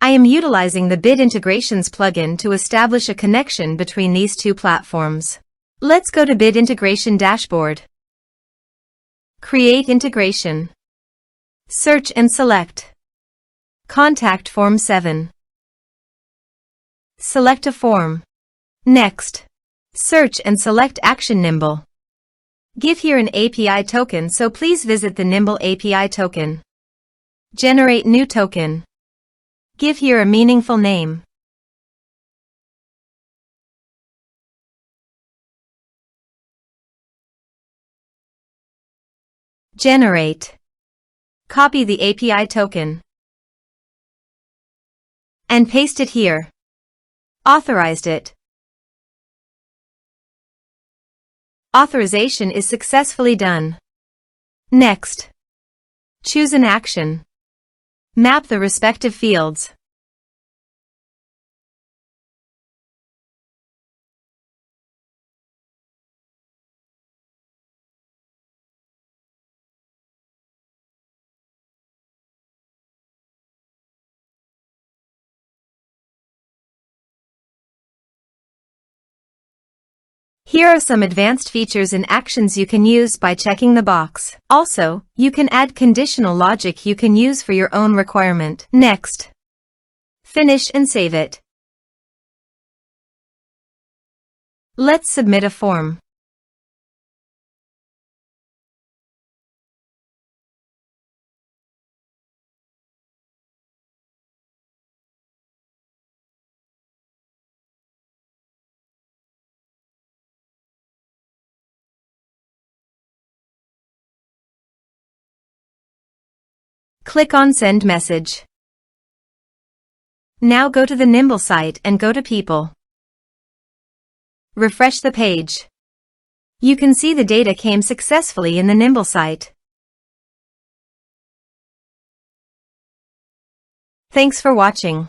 I am utilizing the Bit Integrations plugin to establish a connection between these two platforms. Let's go to Bit Integration Dashboard. Create integration. Search and select Contact Form 7. Select a form. Next, search and select Action Nimble. Give here an API token, so please visit the Nimble API token. Generate new token. Give here a meaningful name. Generate. Copy the API token and paste it here. Authorized it. Authorization is successfully done. Next, choose an action. Map the respective fields. Here are some advanced features and actions you can use by checking the box. Also, you can add conditional logic you can use for your own requirement. Next, finish and save it. Let's submit a form. Click on Send Message. Now go to the Nimble site and go to People. Refresh the page. You can see the data came successfully in the Nimble site. Thanks for watching.